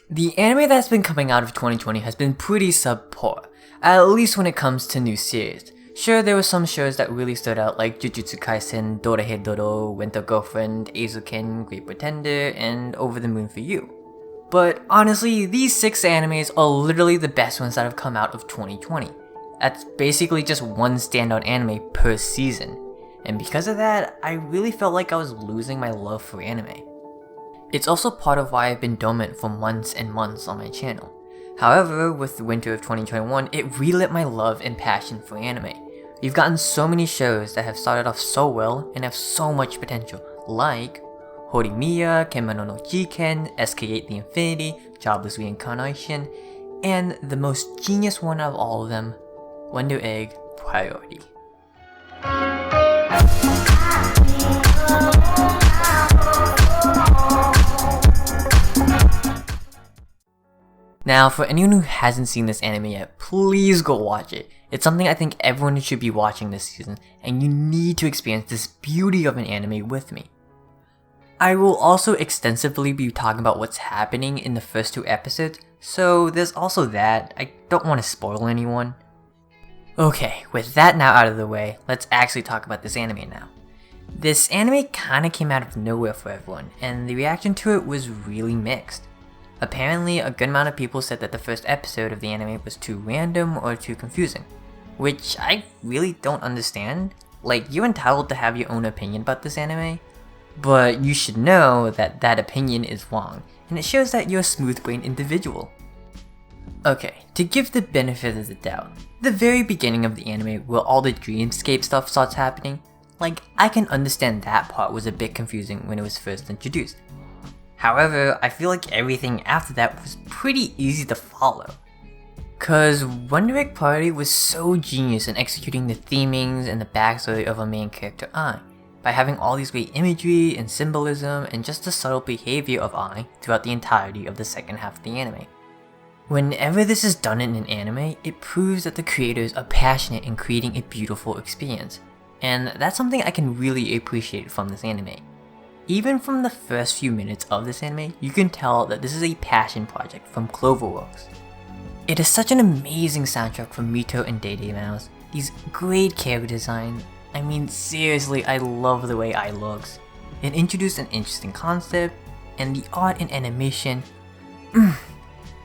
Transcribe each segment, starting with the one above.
The anime that's been coming out of 2020 has been pretty subpar, at least when it comes to new series. Sure, there were some shows that really stood out like Jujutsu Kaisen, Dorohedoro, Winter Girlfriend, Eizouken, Great Pretender, and Over the Moon for You. But honestly, these 6 animes are literally the best ones that have come out of 2020. That's basically just one standout anime per season. And because of that, I really felt like I was losing my love for anime. It's also part of why I've been dormant for months and months on my channel. However, with the winter of 2021, it relit my love and passion for anime. We've gotten so many shows that have started off so well and have so much potential, like Horimiya, Kenmano no Jiken, SK8 The Infinity, Jobless Reincarnation, and the most genius one of all of them, Wonder Egg Priority. Now, for anyone who hasn't seen this anime yet, please go watch it. It's something I think everyone should be watching this season, and you need to experience this beauty of an anime with me. I will also extensively be talking about what's happening in the first 2 episodes, so there's also that. I don't want to spoil anyone. Okay, with that now out of the way, let's actually talk about this anime now. This anime kinda came out of nowhere for everyone, and the reaction to it was really mixed. Apparently, a good amount of people said that the first episode of the anime was too random or too confusing, which I really don't understand. Like, you're entitled to have your own opinion about this anime, but you should know that that opinion is wrong, and it shows that you're a smooth-brained individual. Okay, to give the benefit of the doubt, the very beginning of the anime where all the dreamscape stuff starts happening, like, I can understand that part was a bit confusing when it was first introduced. However, I feel like everything after that was pretty easy to follow. Cause Wonder Egg Priority was so genius in executing the themings and the backstory of our main character Ai, by having all these great imagery and symbolism and just the subtle behavior of Ai throughout the entirety of the second half of the anime. Whenever this is done in an anime, it proves that the creators are passionate in creating a beautiful experience, and that's something I can really appreciate from this anime. Even from the first few minutes of this anime, you can tell that this is a passion project from Cloverworks. It is such an amazing soundtrack from Mito and Day Mouse, these great character designs. I mean, seriously, I love the way Ai looks. It introduced an interesting concept, and the art and animation,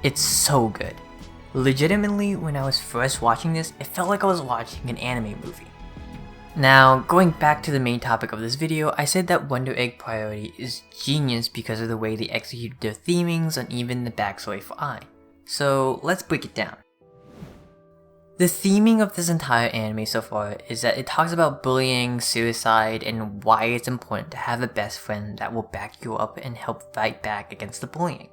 it's so good. Legitimately, when I was first watching this, it felt like I was watching an anime movie. Now, going back to the main topic of this video, I said that Wonder Egg Priority is genius because of the way they executed their themings and even the backstory for Ai. So let's break it down. The theming of this entire anime so far is that it talks about bullying, suicide, and why it's important to have a best friend that will back you up and help fight back against the bullying.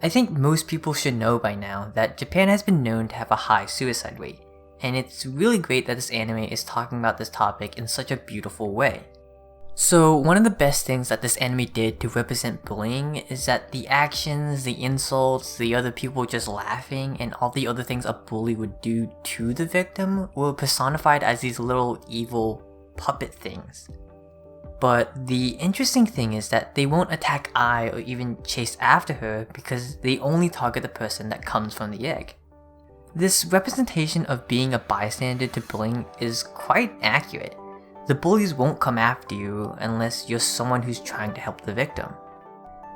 I think most people should know by now that Japan has been known to have a high suicide rate, and it's really great that this anime is talking about this topic in such a beautiful way. So one of the best things that this anime did to represent bullying is that the actions, the insults, the other people just laughing, and all the other things a bully would do to the victim were personified as these little evil puppet things. But the interesting thing is that they won't attack Ai or even chase after her because they only target the person that comes from the egg. This representation of being a bystander to bullying is quite accurate. The bullies won't come after you unless you're someone who's trying to help the victim.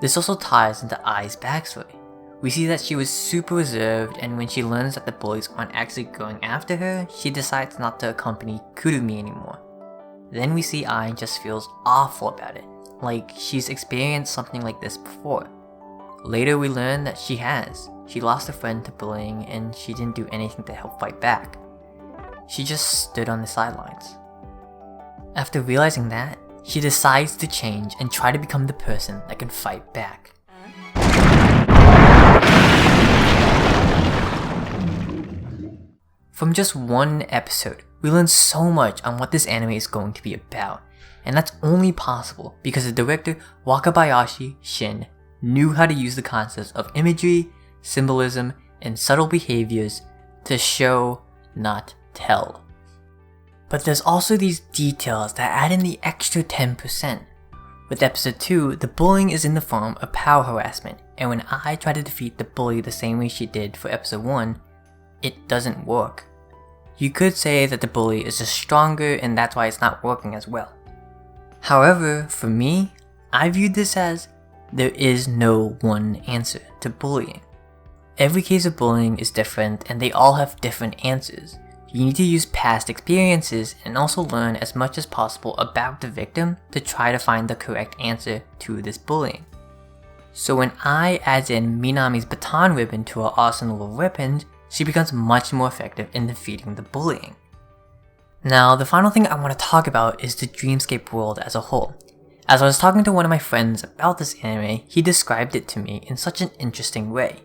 This also ties into Ai's backstory. We see that she was super reserved, and when she learns that the bullies aren't actually going after her, she decides not to accompany Kurumi anymore. Then we see Ai just feels awful about it, like she's experienced something like this before. Later we learn that she has. She lost a friend to bullying and she didn't do anything to help fight back. She just stood on the sidelines. After realizing that, she decides to change and try to become the person that can fight back. From just one episode, we learn so much on what this anime is going to be about, and that's only possible because the director Wakabayashi Shin knew how to use the concepts of imagery, symbolism, and subtle behaviors to show, not tell. But there's also these details that add in the extra 10%. With episode 2, the bullying is in the form of power harassment, and when I try to defeat the bully the same way she did for episode 1, it doesn't work. You could say that the bully is just stronger and that's why it's not working as well. However, for me, I viewed this as there is no one answer to bullying. Every case of bullying is different and they all have different answers. You need to use past experiences and also learn as much as possible about the victim to try to find the correct answer to this bullying. So when I add in Minami's baton ribbon to her arsenal of weapons, she becomes much more effective in defeating the bullying. Now, the final thing I want to talk about is the dreamscape world as a whole. As I was talking to one of my friends about this anime, he described it to me in such an interesting way.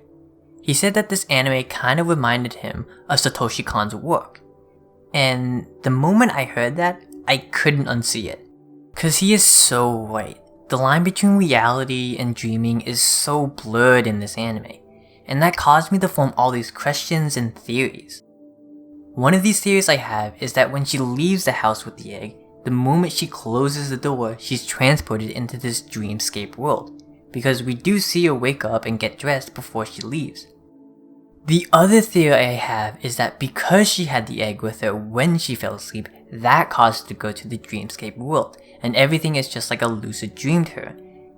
He said that this anime kind of reminded him of Satoshi Kon's work. And the moment I heard that, I couldn't unsee it. Cause he is so right. The line between reality and dreaming is so blurred in this anime, and that caused me to form all these questions and theories. One of these theories I have is that when she leaves the house with the egg, the moment she closes the door, she's transported into this dreamscape world, because we do see her wake up and get dressed before she leaves. The other theory I have is that because she had the egg with her when she fell asleep, that caused her to go to the dreamscape world, and everything is just like a lucid dream to her.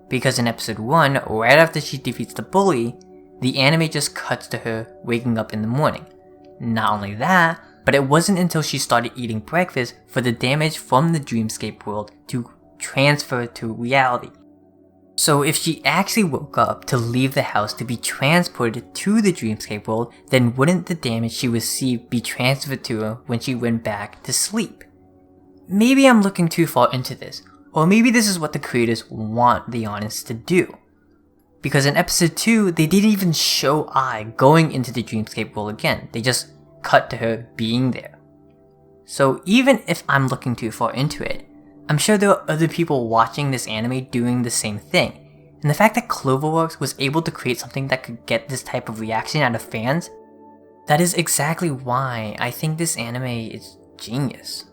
Because in episode 1, right after she defeats the bully, the anime just cuts to her waking up in the morning. Not only that, but it wasn't until she started eating breakfast for the damage from the dreamscape world to transfer to reality. So if she actually woke up to leave the house to be transported to the dreamscape world, then wouldn't the damage she received be transferred to her when she went back to sleep? Maybe I'm looking too far into this, or maybe this is what the creators want the audience to do. Because in episode 2, they didn't even show Ai going into the dreamscape world again, they just cut to her being there. So even if I'm looking too far into it, I'm sure there are other people watching this anime doing the same thing, and the fact that Cloverworks was able to create something that could get this type of reaction out of fans, that is exactly why I think this anime is genius.